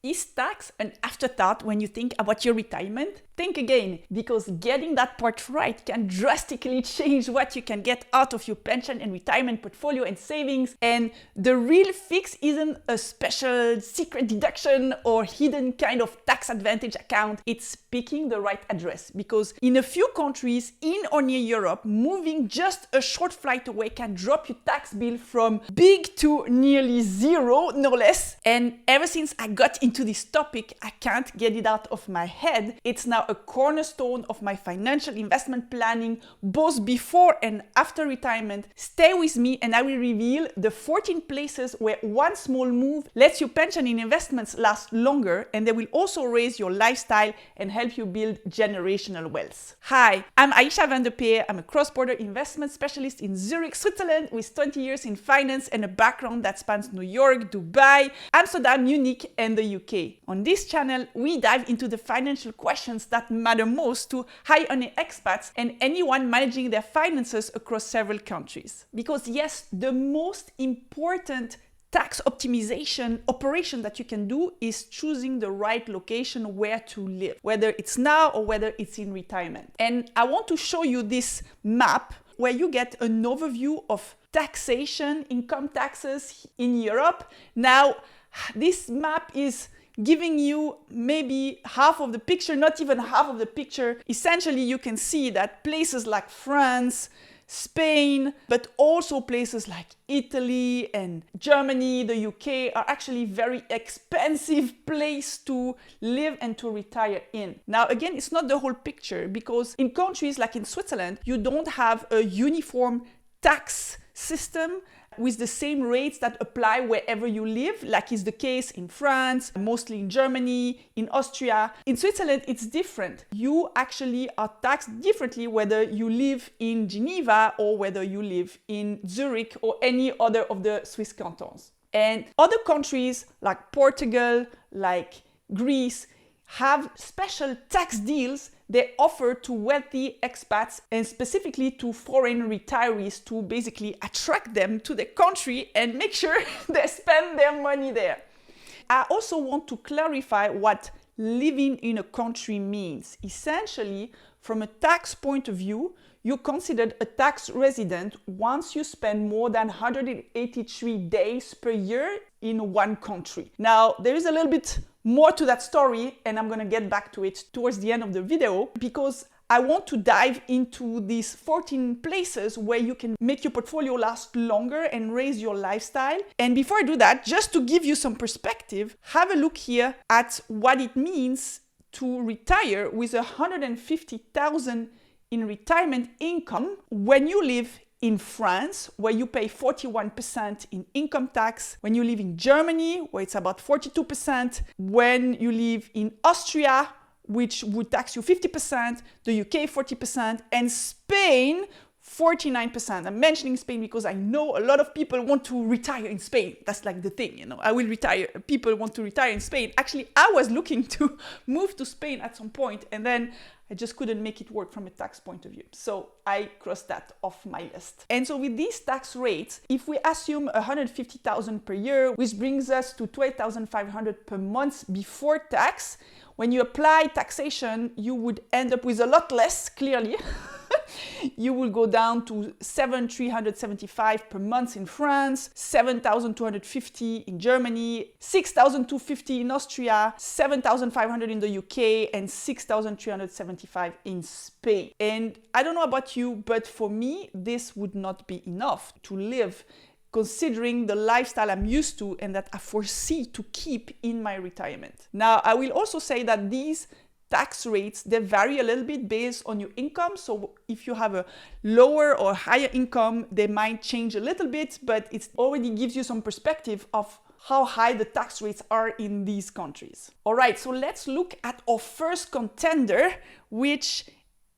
Is tax an afterthought when you think about your retirement? Think again, because getting that part right can drastically change what you can get out of your pension and retirement portfolio and savings. And the real fix isn't a special secret deduction or hidden kind of tax advantage account. It's picking the right address, because in a few countries in or near Europe, moving just a short flight away can drop your tax bill from big to nearly zero, no less. And ever since I got into this topic, I can't get it out of my head. It's now a cornerstone of my financial investment planning, both before and after retirement. Stay with me and I will reveal the 14 places where one small move lets your pension and investments last longer, and they will also raise your lifestyle and help you build generational wealth. Hi, I'm Aysha van der Peer. I'm a cross-border investment specialist in Zurich, Switzerland, with 20 years in finance and a background that spans New York, Dubai, Amsterdam, Munich, and the UK. On this channel, we dive into the financial questions that matter most to high-earning expats and anyone managing their finances across several countries. Because yes, the most important tax optimization operation that you can do is choosing the right location where to live, whether it's now or whether it's in retirement. And I want to show you this map where you get an overview of taxation, income taxes in Europe. Now, this map is giving you maybe half of the picture, not even half of the picture. Essentially, you can see that places like France, Spain, but also places like Italy and Germany, the UK are actually very expensive place to live and to retire in. Now, again, it's not the whole picture, because in countries like in Switzerland, you don't have a uniform tax system with the same rates that apply wherever you live, like is the case in France, mostly in Germany, in Austria. In Switzerland, it's different. You actually are taxed differently whether you live in Geneva or whether you live in Zurich or any other of the Swiss cantons. And other countries like Portugal, like Greece, have special tax deals they offer to wealthy expats and specifically to foreign retirees to basically attract them to the country and make sure they spend their money there. I also want to clarify what living in a country means. Essentially, from a tax point of view, you're considered a tax resident once you spend more than 183 days per year in one country. Now, there is a little bit more to that story, and I'm gonna get back to it towards the end of the video, because I want to dive into these 14 places where you can make your portfolio last longer and raise your lifestyle. And before I do that, just to give you some perspective, have a look here at what it means to retire with 150,000 in retirement income when you live in France, where you pay 41% in income tax, when you live in Germany, where it's about 42%, when you live in Austria, which would tax you 50%, the UK 40%, and Spain 49%. I'm mentioning Spain because I know a lot of people want to retire in Spain. That's like the thing, you know, I will retire. People want to retire in Spain. Actually, I was looking to move to Spain at some point, and then I just couldn't make it work from a tax point of view. So I crossed that off my list. And so with these tax rates, if we assume 150,000 per year, which brings us to 12,500 per month before tax, when you apply taxation, you would end up with a lot less, clearly. You will go down to 7,375 per month in France, 7,250 in Germany, 6,250 in Austria, 7,500 in the UK, and 6,375 in Spain. And I don't know about you, but for me, this would not be enough to live, considering the lifestyle I'm used to and that I foresee to keep in my retirement. Now, I will also say that these tax rates, they vary a little bit based on your income. So if you have a lower or higher income, they might change a little bit, but it already gives you some perspective of how high the tax rates are in these countries. All right, so let's look at our first contender, which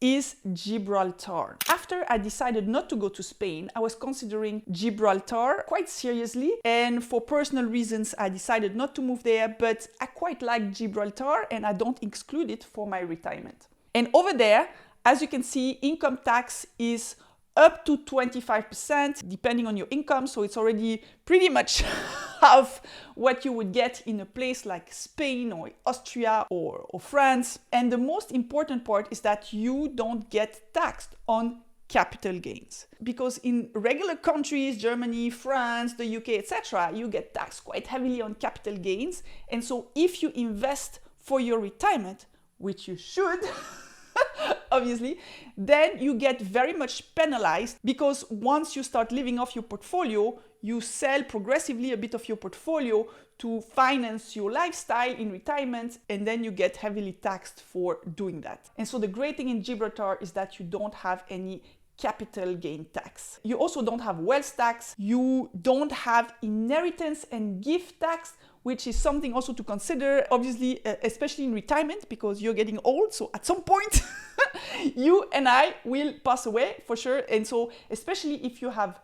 is Gibraltar. After I decided not to go to Spain, I was considering Gibraltar quite seriously, and for personal reasons I decided not to move there, but I quite like Gibraltar and I don't exclude it for my retirement. And over there, as you can see, income tax is up to 25% depending on your income, so it's already pretty much half what you would get in a place like Spain or Austria or France. And the most important part is that you don't get taxed on capital gains, because in regular countries, Germany, France, the UK, etc., you get taxed quite heavily on capital gains. And so if you invest for your retirement, which you should, obviously, then you get very much penalized, because once you start living off your portfolio, you sell progressively a bit of your portfolio to finance your lifestyle in retirement, and then you get heavily taxed for doing that. And so the great thing in Gibraltar is that you don't have any capital gain tax. You also don't have wealth tax. You don't have inheritance and gift tax, which is something also to consider, obviously, especially in retirement, because you're getting old. So at some point, you and I will pass away for sure. And so especially if you have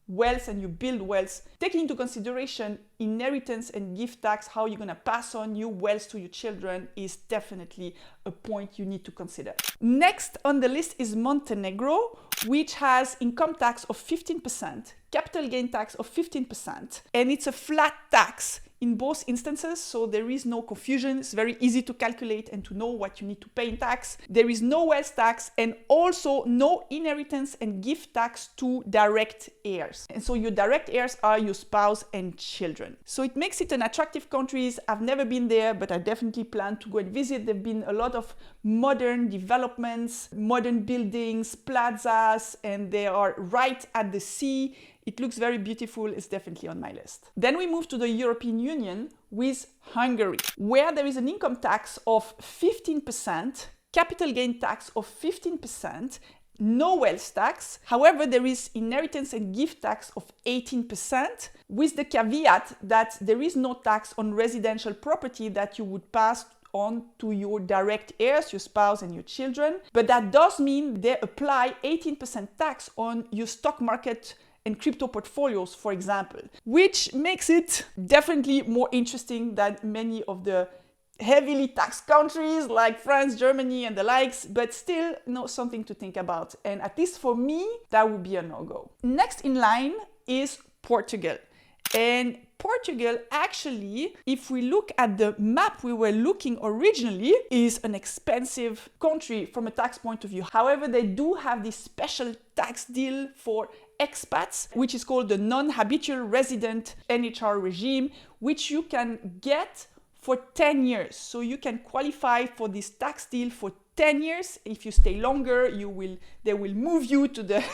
wealth and you build wealth, taking into consideration inheritance and gift tax, how you're going to pass on your wealth to your children, is definitely a point you need to consider. Next on the list is Montenegro, which has income tax of 15%, capital gain tax of 15%, and it's a flat tax in both instances, so there is no confusion. It's very easy to calculate and to know what you need to pay in tax. There is no wealth tax, and also no inheritance and gift tax to direct heirs. And so your direct heirs are your spouse and children. So it makes it an attractive country. I've never been there, but I definitely plan to go and visit. There've been a lot of modern developments, modern buildings, plazas, and they are right at the sea. It looks very beautiful. It's definitely on my list. Then we move to the European Union with Hungary, where there is an income tax of 15%, capital gain tax of 15%, no wealth tax. However, there is inheritance and gift tax of 18%, with the caveat that there is no tax on residential property that you would pass on to your direct heirs, your spouse and your children. But that does mean they apply 18% tax on your stock market and crypto portfolios, for example, which makes it definitely more interesting than many of the heavily taxed countries like France, Germany, and the likes, but still something to think about. And at least for me, that would be a no-go. Next in line is Portugal. And Portugal, actually, if we look at the map we were looking originally, is an expensive country from a tax point of view. However, they do have this special tax deal for expats, which is called the non-habitual resident NHR regime, which you can get for 10 years. So you can qualify for this tax deal for 10 years. If you stay longer, they will move you to the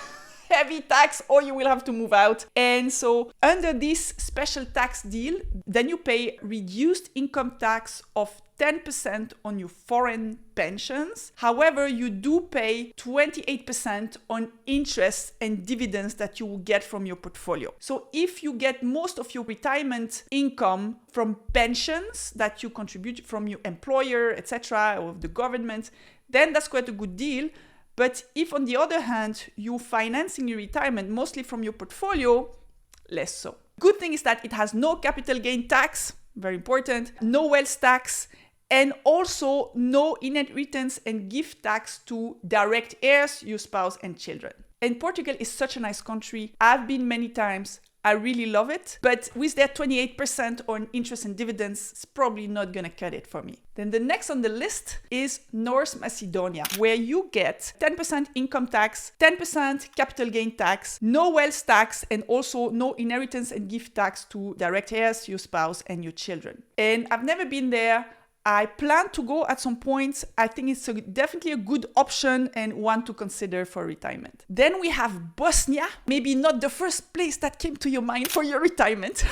heavy tax, or you will have to move out. And so under this special tax deal, then you pay reduced income tax of 10% on your foreign pensions. However, you do pay 28% on interest and dividends that you will get from your portfolio. So if you get most of your retirement income from pensions that you contribute from your employer, etc., or the government, then that's quite a good deal. But if, on the other hand, you're financing your retirement mostly from your portfolio, less so. Good thing is that it has no capital gain tax, very important, no wealth tax, and also no inheritance and gift tax to direct heirs, your spouse and children. And Portugal is such a nice country. I've been many times. I really love it. But with their 28% on interest and dividends, it's probably not going to cut it for me. Then the next on the list is North Macedonia, where you get 10% income tax, 10% capital gain tax, no wealth tax, and also no inheritance and gift tax to direct heirs, your spouse, and your children. And I've never been there. I plan to go at some point. I think it's definitely a good option and one to consider for retirement. Then we have Bosnia, maybe not the first place that came to your mind for your retirement.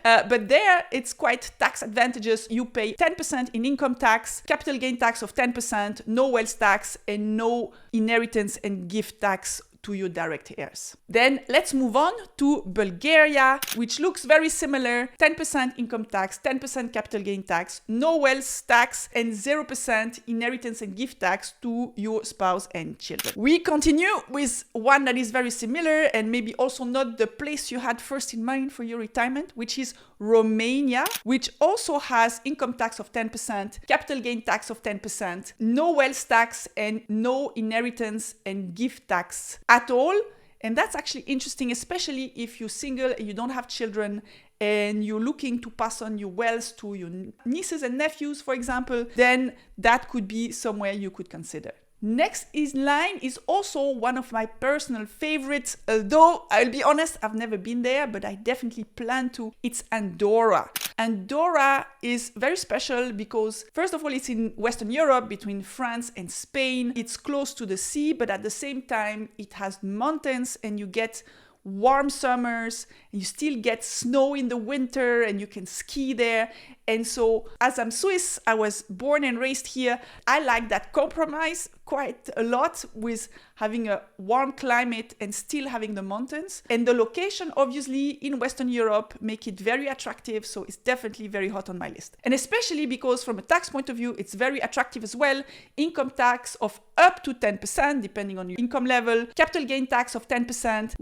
But there it's quite tax advantageous. You pay 10% in income tax, capital gain tax of 10%, no wealth tax, and no inheritance and gift tax to your direct heirs. Then let's move on to Bulgaria, which looks very similar. 10% income tax, 10% capital gain tax, no wealth tax, and 0% inheritance and gift tax to your spouse and children. We continue with one that is very similar and maybe also not the place you had first in mind for your retirement, which is Romania, which also has income tax of 10%, capital gain tax of 10%, no wealth tax, and no inheritance and gift tax at all. And that's actually interesting, especially if you're single and you don't have children and you're looking to pass on your wealth to your nieces and nephews, for example, then that could be somewhere you could consider. Next in line is also one of my personal favorites, although I'll be honest, I've never been there, but I definitely plan to. It's Andorra. Andorra is very special because, first of all, it's in Western Europe between France and Spain. It's close to the sea, but at the same time, it has mountains and you get warm summers, and you still get snow in the winter, and you can ski there. And so, as I'm Swiss, I was born and raised here. I like that compromise quite a lot with having a warm climate and still having the mountains. And the location, obviously, in Western Europe make it very attractive. So it's definitely very hot on my list. And especially because from a tax point of view, it's very attractive as well. Income tax of up to 10%, depending on your income level. Capital gain tax of 10%.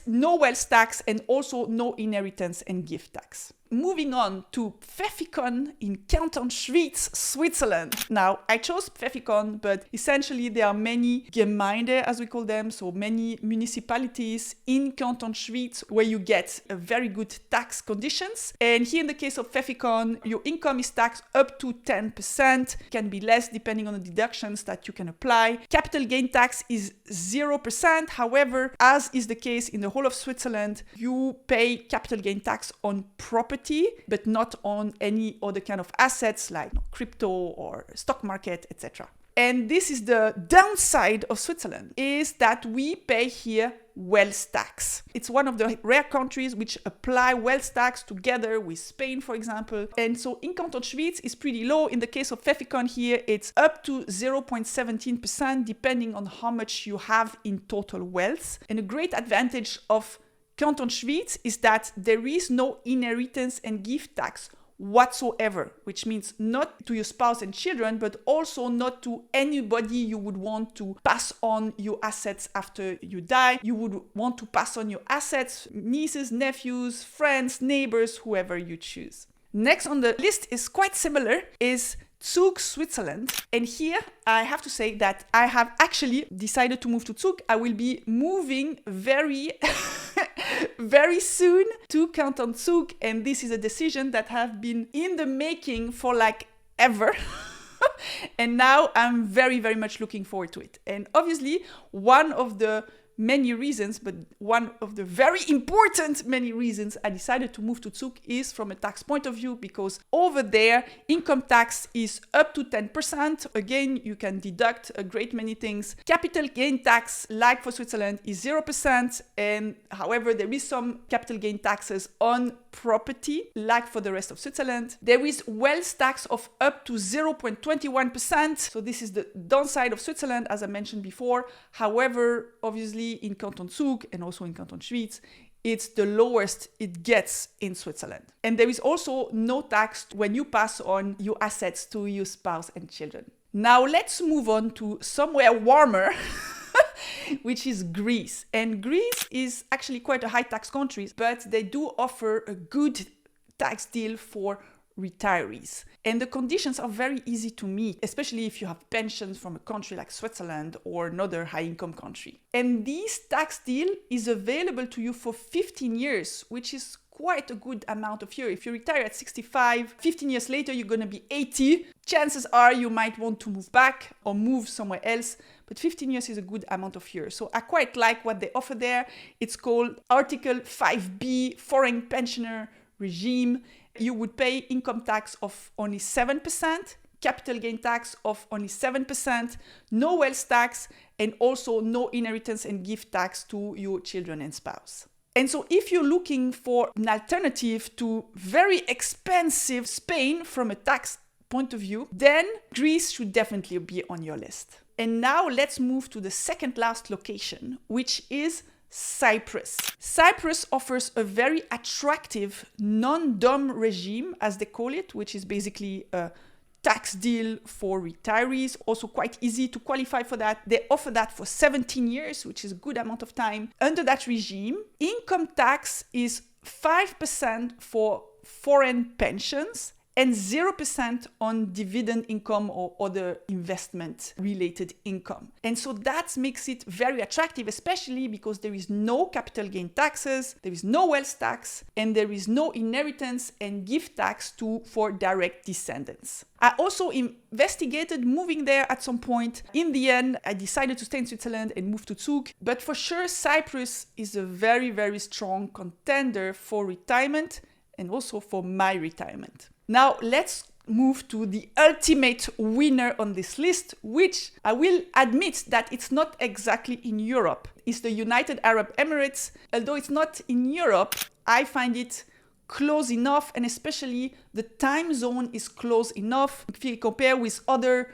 No wealth tax, and also no inheritance and gift tax. Moving on to Pfäffikon in Canton Schwyz, Switzerland. Now, I chose Pfäffikon, but essentially there are many Gemeinde, as we call them, so many municipalities in Canton Schwyz where you get very good tax conditions. And here in the case of Pfäffikon, your income is taxed up to 10%, can be less depending on the deductions that you can apply. Capital gain tax is 0%. However, as is the case in the whole of Switzerland, you pay capital gain tax on property, but not on any other kind of assets like crypto or stock market, etc. And this is the downside of Switzerland, is that we pay here wealth tax. It's one of the rare countries which apply wealth tax together with Spain, for example. And so in Canton Schwyz is pretty low. In the case of Pfäffikon here, it's up to 0.17%, depending on how much you have in total wealth. And a great advantage of Canton Schwyz is that there is no inheritance and gift tax whatsoever, which means not to your spouse and children, but also not to anybody you would want to pass on your assets after you die. You would want to pass on your assets, nieces, nephews, friends, neighbors, whoever you choose. Next on the list is quite similar, is Zug, Switzerland. And here I have to say that I have actually decided to move to Zug. I will be moving very soon to Canton Zug, and this is a decision that have been in the making for like ever. And now I'm very, very much looking forward to it. And obviously one of the many reasons, but one of the very important many reasons I decided to move to Zug is from a tax point of view, because over there income tax is up to 10%. Again, you can deduct a great many things. Capital gain tax, like for Switzerland, is 0%. And however, there is some capital gain taxes on property, like for the rest of Switzerland. There is wealth tax of up to 0.21%. So this is the downside of Switzerland, as I mentioned before. However, obviously in Canton Zug and also in Canton Schwyz, it's the lowest it gets in Switzerland. And there is also no tax when you pass on your assets to your spouse and children. Now let's move on to somewhere warmer, which is Greece. And Greece is actually quite a high tax country, but they do offer a good tax deal for retirees. And the conditions are very easy to meet, especially if you have pensions from a country like Switzerland or another high-income country. And this tax deal is available to you for 15 years, which is quite a good amount of years. If you retire at 65, 15 years later, you're going to be 80. Chances are you might want to move back or move somewhere else, but 15 years is a good amount of years. So I quite like what they offer there. It's called Article 5B, Foreign Pensioner Regime. You would pay income tax of only 7%, capital gain tax of only 7%, no wealth tax, and also no inheritance and gift tax to your children and spouse. And so if you're looking for an alternative to very expensive Spain from a tax point of view, then Greece should definitely be on your list. And now let's move to the second last location, which is Cyprus. Cyprus offers a very attractive non-dom regime, as they call it, which is basically a tax deal for retirees. Also quite easy to qualify for that. They offer that for 17 years, which is a good amount of time. Under that regime, income tax is 5% for foreign pensions and 0% on dividend income or other investment related income. And so that makes it very attractive, especially because there is no capital gain taxes, there is no wealth tax, and there is no inheritance and gift tax for direct descendants. I also investigated moving there at some point. In the end, I decided to stay in Switzerland and move to Zug. But for sure, Cyprus is a very, very strong contender for retirement and also for my retirement. Now, let's move to the ultimate winner on this list, which I will admit that it's not exactly in Europe. It's the United Arab Emirates. Although it's not in Europe, I find it close enough, and especially the time zone is close enough if you compare with other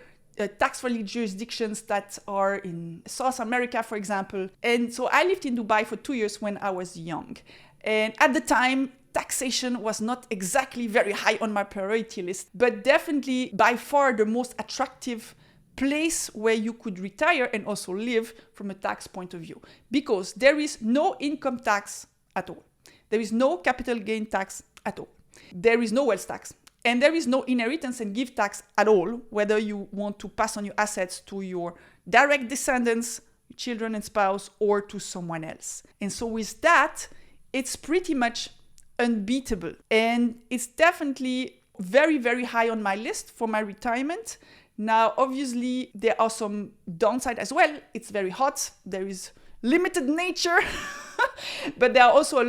tax-friendly jurisdictions that are in South America, for example. And so I lived in Dubai for 2 years when I was young. And at the time, taxation was not exactly very high on my priority list, but definitely by far the most attractive place where you could retire and also live from a tax point of view, because there is no income tax at all. There is no capital gain tax at all. There is no wealth tax. And there is no inheritance and gift tax at all, whether you want to pass on your assets to your direct descendants, children and spouse, or to someone else. And so with that, it's pretty much unbeatable. And it's definitely very, very high on my list for my retirement. Now, obviously, there are some downside as well. It's very hot. There is limited nature, but there are also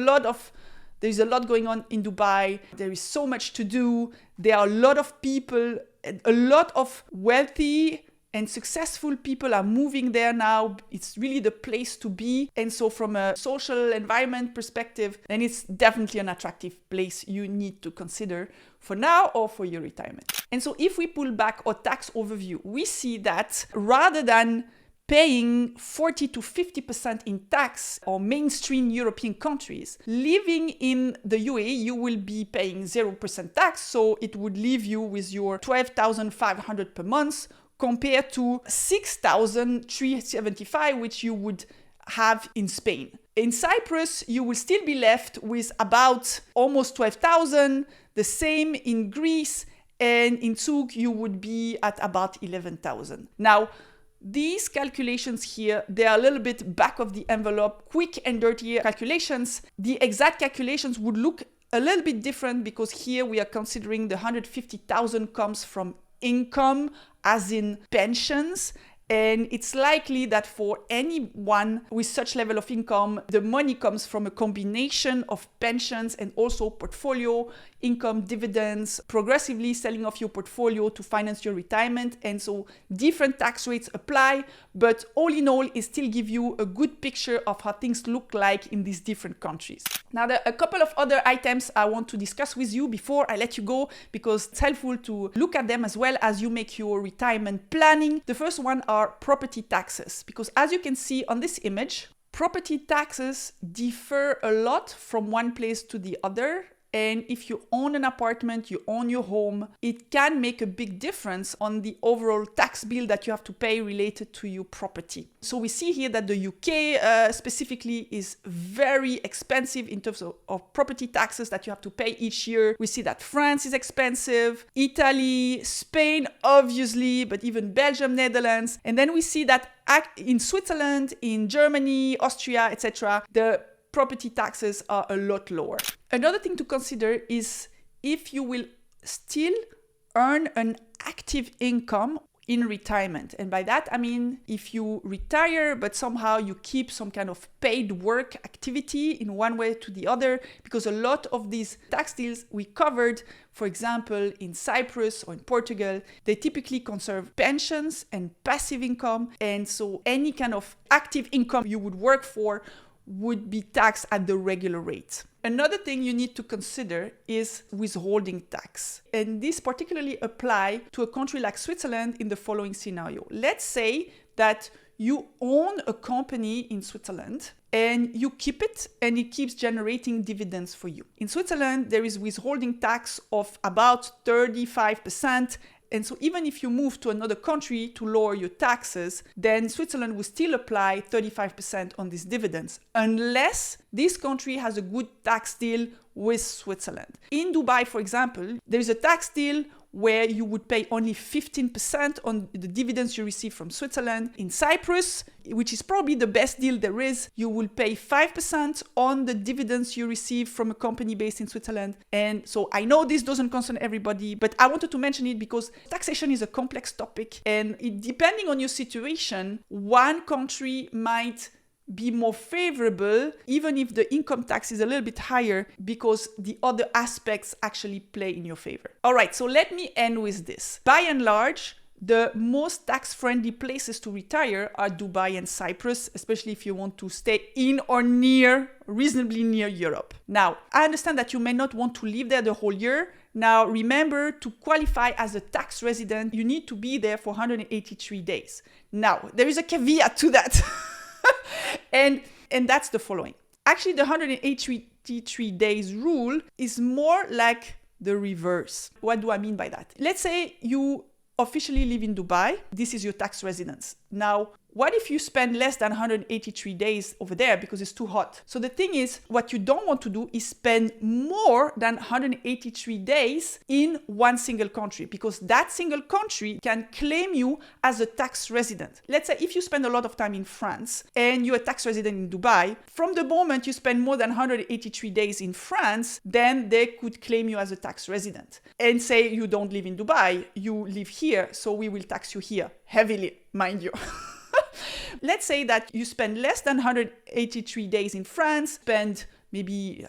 there's a lot going on in Dubai. There is so much to do. There are a lot of people, a lot of wealthy and successful people are moving there now. It's really the place to be. And so from a social environment perspective, then it's definitely an attractive place you need to consider for now or for your retirement. And so if we pull back our tax overview, we see that rather than paying 40 to 50% in tax or mainstream European countries, living in the UAE, you will be paying 0% tax. So it would leave you with your 12,500 per month compared to 6,375, which you would have in Spain. In Cyprus, you will still be left with about almost 12,000, the same in Greece, and in Zug, you would be at about 11,000. Now, these calculations here, they are a little bit back of the envelope, quick and dirty calculations. The exact calculations would look a little bit different because here we are considering the 150,000 comes from income, as in pensions. And it's likely that for anyone with such level of income, the money comes from a combination of pensions and also portfolio, income, dividends, progressively selling off your portfolio to finance your retirement. And so different tax rates apply, but all in all, it still gives you a good picture of how things look like in these different countries. Now, there are a couple of other items I want to discuss with you before I let you go, because it's helpful to look at them as well as you make your retirement planning. The first one are property taxes, because as you can see on this image, property taxes differ a lot from one place to the other. And if you own an apartment, you own your home, it can make a big difference on the overall tax bill that you have to pay related to your property. So we see here that the UK specifically is very expensive in terms of property taxes that you have to pay each year. We see that France is expensive, Italy, Spain, obviously, but even Belgium, Netherlands. And then we see that in Switzerland, in Germany, Austria, etc., the property taxes are a lot lower. Another thing to consider is if you will still earn an active income in retirement. And by that, I mean, if you retire, but somehow you keep some kind of paid work activity in one way to the other, because a lot of these tax deals we covered, for example, in Cyprus or in Portugal, they typically conserve pensions and passive income. And so any kind of active income you would work for would be taxed at the regular rate. Another thing you need to consider is withholding tax. And this particularly applies to a country like Switzerland in the following scenario. Let's say that you own a company in Switzerland and you keep it and it keeps generating dividends for you. In Switzerland, there is withholding tax of about 35%. And so even if you move to another country to lower your taxes, then Switzerland will still apply 35% on these dividends, unless this country has a good tax deal with Switzerland. In Dubai, for example, there is a tax deal where you would pay only 15% on the dividends you receive from Switzerland. In Cyprus, which is probably the best deal there is, you will pay 5% on the dividends you receive from a company based in Switzerland. And so I know this doesn't concern everybody, but I wanted to mention it because taxation is a complex topic, and depending on your situation, one country might be more favorable, even if the income tax is a little bit higher, because the other aspects actually play in your favor. All right, so let me end with this. By and large, the most tax-friendly places to retire are Dubai and Cyprus, especially if you want to stay in or reasonably near Europe. Now, I understand that you may not want to live there the whole year. Now, remember, to qualify as a tax resident, you need to be there for 183 days. Now, there is a caveat to that. And that's the following. Actually, the 183 days rule is more like the reverse. What do I mean by that? Let's say you officially live in Dubai. This is your tax residence. Now, what if you spend less than 183 days over there because it's too hot? So the thing is, what you don't want to do is spend more than 183 days in one single country, because that single country can claim you as a tax resident. Let's say if you spend a lot of time in France and you're a tax resident in Dubai, from the moment you spend more than 183 days in France, then they could claim you as a tax resident and say you don't live in Dubai, you live here, so we will tax you here, heavily, mind you. Let's say that you spend less than 183 days in France, spend maybe,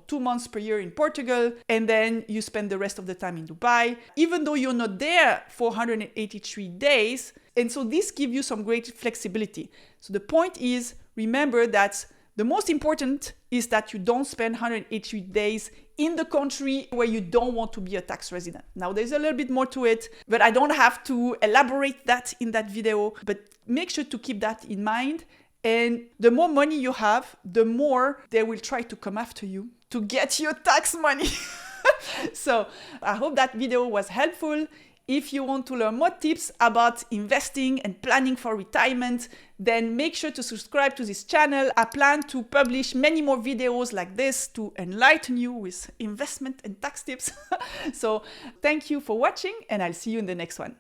2 months per year in Portugal, and then you spend the rest of the time in Dubai, even though you're not there for 183 days. And so this gives you some great flexibility. So the point is, remember that the most important is that you don't spend 183 days in the country where you don't want to be a tax resident. Now, there's a little bit more to it, but I don't have to elaborate that in that video. But make sure to keep that in mind. And the more money you have, the more they will try to come after you to get your tax money. So I hope that video was helpful. If you want to learn more tips about investing and planning for retirement, then make sure to subscribe to this channel. I plan to publish many more videos like this to enlighten you with investment and tax tips. So thank you for watching, and I'll see you in the next one.